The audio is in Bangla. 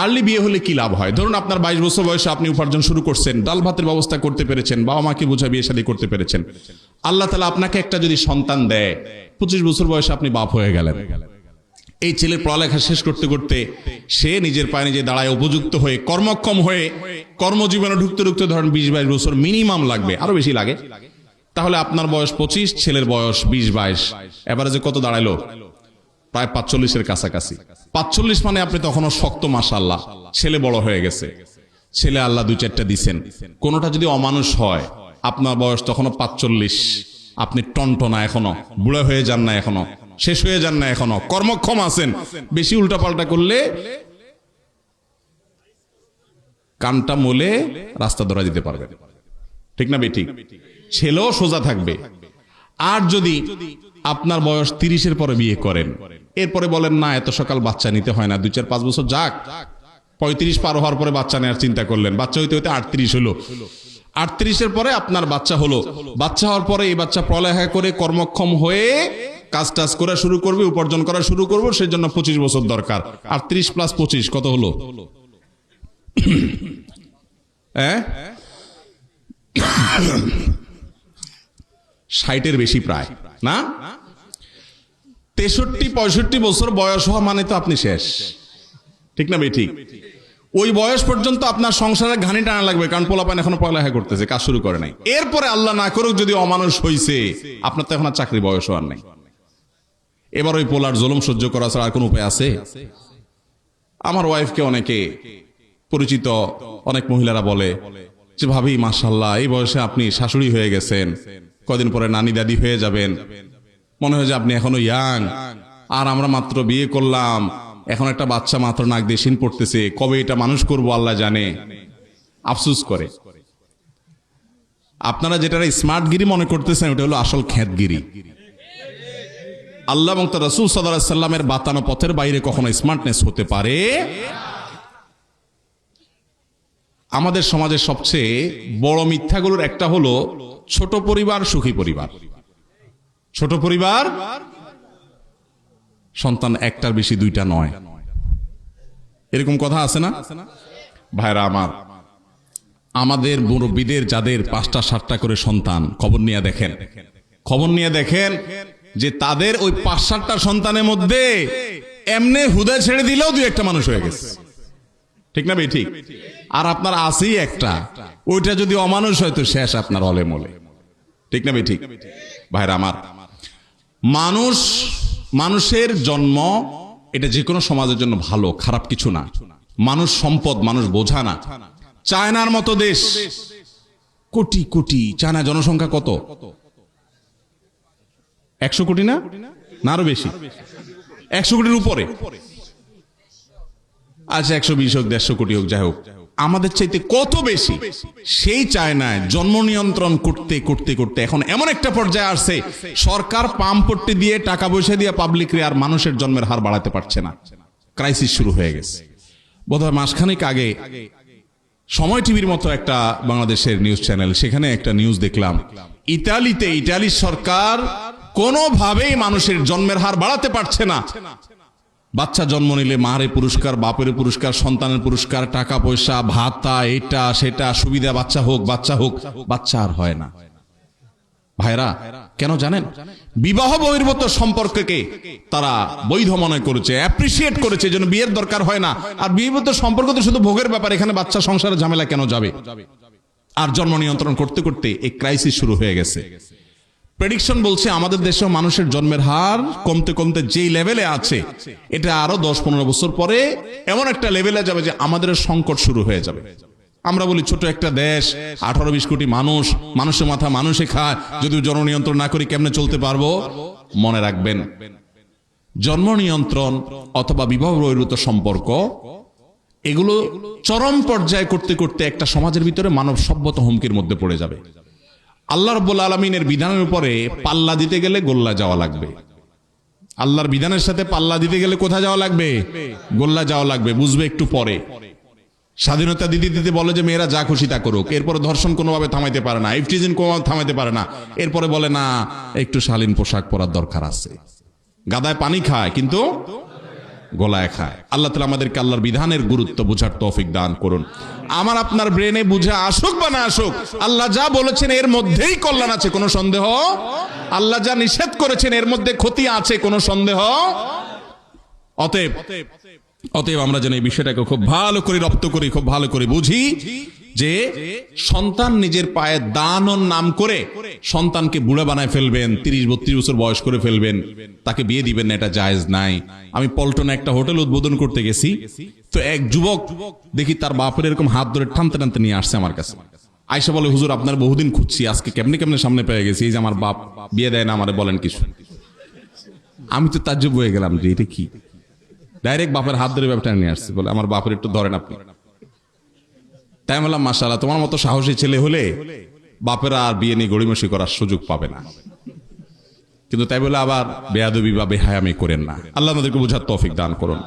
আর্লি বিয়ে হলে কি লাভ হয়? ধরুন আপনার 22 বছর বয়সে আপনি উপার্জন শুরু করছেন, ডাল ভাতের ব্যবস্থা করতে পেরেছেন, বাবা মাকে বুঝা বিয়ে শাদী করতে পেরেছেন। আল্লাহ তাআলা আপনাকে একটা যদি সন্তান দেয়, 25 বছর বয়সে আপনি বাপ হয়ে গেলেন। এই ছেলের পড়ালেখা শেষ করতে করতে সে নিজের পায়ে নিজে দাঁড়ায় উপযুক্ত হয়ে কর্মক্ষম হয়ে কর্মজীবনে ঢুকতে ঢুকতে ধরেন 20-22 বছর মিনিমাম লাগবে, আরো বেশি লাগে। তাহলে আপনার বয়স 25, ছেলের বয়স 20-22, এভারেজে কত দাঁড়াইলো? প্রায় 45-এর কাছাকাছি। 45 মানে আপনি তখনও শক্ত, মাশাআল্লাহ। ছেলে বড় হয়ে গেছে, ছেলে আল্লাহ 2-4টা দিছেন। কোনোটা যদি অমানুষ হয়, আপনার বয়স তখনও 45, আপনি টনটনা এখনো, বুড়া হয়ে যান না এখনো, শেষ হয়ে যান না এখনো, কর্মক্ষম আছেন। বেশি উল্টাপাল্টা করলে কানটা মোলে রাস্তা ধরা দিতে পারবে, ঠিক না বেঠিক? ছেলেও সোজা থাকবে। আর যদি আপনার বয়স 30-এর পরে বিয়ে করেন, এরপরে বলেন না এত সকাল বাচ্চা নিতে হয় না, 2-4-5 বছর যাক, 35 পার হওয়ার পরে বাচ্চা নেওয়ার চিন্তা করলেন, বাচ্চা হইতে হইতে 38 হলো, 38-এর পরে আপনার বাচ্চা হলো। বাচ্চা হওয়ার পরে এই বাচ্চা পড়ালেখা করে কর্মক্ষম হয়ে কাজ টাজ করা শুরু করবে, উপার্জন করা শুরু করবো, সেই জন্য 25 বছর দরকার। 38 + 25 কত হলো? 60-এর বেশি প্রায়, না? 63-65 বছর বয়স হওয়া মানে তো আপনি শেষ, ঠিক না বেঠিক? ওই বয়স পর্যন্ত আপনার সংসারে ঘানি টানা লাগবে, কারণ পোলাপান এখনো পড়ালেখা করতেছে, কাজ শুরু করে নাই। এরপরে আল্লাহ না করুক যদি অমানুষ হইছে, আপনার তো এখন আর চাকরি বয়স আর নাই। এবার ওই পোলার জুলুম সহ্য করা ছাড়া আর কোন উপায় আছে? আমার ওয়াইফকে অনেকে পরিচিত অনেক মহিলারা বলে যে, ভাবি মাশাআল্লাহ, এই বয়সে আপনি শাশুড়ি হয়ে গেছেন, কদিন পরে নানি দাদি হয়ে যাবেন, মনে হয় যে আপনি এখনো ইয়াং, আর আমরা মাত্র বিয়ে করলাম, এখন একটা বাচ্চা মাত্র নাক দিয়ে শিন পড়তেছে, কবে এটা মানুষ করবো আল্লাহ জানে। আফসোস করে আপনারা যেটা স্মার্টগিরি মনে করতেছেন, ওটা হলো আসল খ্যাতগিরি। আল্লাহ এবং তার রাসূল সাল্লাল্লাহু আলাইহি সাল্লামের বাতানো পথের বাইরে কখনো স্মার্টনেস হতে পারে। আমাদের সমাজের সবচেয়ে বড় মিথ্যাগুলোর একটা হলো ছোট পরিবার সুখী পরিবার। ছোট পরিবার, সন্তান একটার বেশি, 2টা নয়, এরকম কথা আছে না ভাইরা আমার? আমাদের মুরব্বীদের যাদের 5টা 7টা করে সন্তান, খবর নিয়ে দেখেন যে তাদের ওই 5-7টা সন্তানের মধ্যে এমনি হুদা ছেড়ে দিলেও 2-1টা মানুষ হয়ে গেছে, ঠিক না বেঠিক? আর আপনার আছেই একটা, ওইটা যদি অমানুষ হয় তো শেষ আপনার হলে মলে, ঠিক না বেঠিক? ভাইরা আমার, মানুষের জন্ম এটা যে কোনো সমাজের জন্য ভালো, খারাপ কিছু না। মানুষ সম্পদ, মানুষ বোঝা না। চায়নার মতো দেশ, কোটি কোটি, চায়না জনসংখ্যা কত? 100 কোটি না, আরো বেশি, 100 কোটির উপরে। আচ্ছা 120 হোক, 150 কোটি হোক, যাই হোক, আমাদের চাইতে কত বেশি। সেই চায়নায় জন্ম নিয়ন্ত্রণ করতে করতে করতে এখন এমন একটা পর্যায়ে আসছে, সরকার পাম্পট্টি দিয়ে, টাকা পয়সা দিয়ে পাবলিক আর মানুষের জন্মের হার বাড়াতে পারছে না। ক্রাইসিস শুরু হয়ে গেছে। বোধহয় মাসখানেক আগে সময় টিভির মতো একটা বাংলাদেশের নিউজ চ্যানেল, সেখানে একটা নিউজ দেখলাম, ইতালির সরকার কোনোভাবেই মানুষের জন্মের হার বাড়াতে পারছে না। বাচ্চা জন্ম নিলে মারে পুরস্কার, বাপের পুরস্কার, সন্তানের পুরস্কার, টাকা পয়সা, ভাতা, এটা সেটা, সুবিধা, বাচ্চা হোক, বাচ্চা আর হয় না। ভাইরা, কেন জানেন? বিবাহ বহির্ভূত সম্পর্ককে তারা বৈধ মনে করেছে, অ্যাপ্রিসিয়েট করেছে, যেন বিয়ের দরকার হয় না। আর বিবাহিত সম্পর্ক তো শুধু ভোগের ব্যাপার, এখানে বাচ্চা সংসারে ঝামেলা কেন যাবে? আর জন্ম নিয়ন্ত্রণ করতে করতে এই ক্রাইসিস শুরু হয়ে গেছে। প্রেডিকশন বলছে আমাদের দেশেও মানুষের জন্মের হার কমতে কমতে যেই লেভেলে আছে, এটা আরো 10-15 বছর পরে এমন একটা লেভেলে যাবে যে আমাদের সংকট শুরু হয়ে যাবে। আমরা বলি ছোট একটা দেশ, 18-20 কোটি মানুষ, মানুষের মাথা মানুষে খায়, যদি জন্ম নিয়ন্ত্রণ না করি কেমনে চলতে পারবো? মনে রাখবেন, জন্ম নিয়ন্ত্রণ অথবা বিবাহ বহির্ভূত সম্পর্ক, এগুলো চরম পর্যায়ে করতে করতে একটা সমাজের ভিতরে মানব সভ্যতা হুমকির মধ্যে পড়ে যাবে। আল্লাহ রাব্বুল আলামিনের বিধানের উপরে পাল্লা দিতে গেলে গোল্লা যাওয়া লাগবে। আল্লাহর বিধানের সাথে পাল্লা দিতে গেলে কোথায় যাওয়া লাগবে? গোল্লা যাওয়া লাগবে। বুঝবে একটু পরে। স্বাধীনতা দিতে দিতে বলে যে মেয়েরা যা খুশি তা করুক, এরপরে ধর্ষণ কোনোভাবে থামাইতে পারে না, ইফটিজিং কোনোভাবে থামাইতে পারে না, এরপরে বলে না একটু শালীন পোশাক পরার দরকার আছে। গাদায় পানি খায় কিন্তু গলায় খায়। আল্লাহ তাআলা আমাদেরকে আল্লাহর বিধানের গুরুত্ব বোঝার তৌফিক দান করুন। আমার আপনার ব্রেনে বুঝে আসুক বা না আসুক, আল্লাহ যা বলেছেন এর মধ্যেই কল্যাণ আছে, কোনো সন্দেহ। আল্লাহ যা নিষেধ করেছেন এর মধ্যে ক্ষতি আছে, কোনো সন্দেহ। অতএব আমরা যেন এই বিষয়টাকে খুব ভালো করে রপ্ত করি, খুব ভালো করে বুঝি যে সন্তান নিজের পায়ে দানর নাম করে সন্তানকে বুড়া বানায় ফেলবেন, 30-32 বছর বয়স করে ফেলবেন, তাকে বিয়ে দিবেন না, এটা জায়েজ নাই। আমি পল্টনে একটা হোটেল উদ্বোধন করতে গেছি, তো এক যুবক দেখি তার বাপের এরকম হাত ধরে টানতে টানতে নিয়ে আসছে আমার কাছে। আয়সা বলে, হুজুর আপনার বহুদিন খুঁজছি, আজকে কেমনে কেমনে সামনে পেয়ে গেছি, এই যে আমার বাপ বিয়ে দেয় না আমারে, বলেন কিছু। আমি তো তাজ্জব হয়ে গেলাম যে এটা কি, ডাইরেক্ট বাপের হাত ধরে ব্যাপারটা নিয়ে আসছে, বলে আমার বাপের একটু ধরেন আপনি। তাই বললাম, মাশাআল্লাহ, তোমার মতো সাহসী ছেলে হলে বাপেরা আর বিয়ে নিয়ে গড়িমসি করার সুযোগ পাবে না। কিন্তু তাই বলে আবার বেয়াদবি বা বেহায়ামি করেন না। আল্লাহ আমাদেরকে বোঝার তৌফিক দান করুন।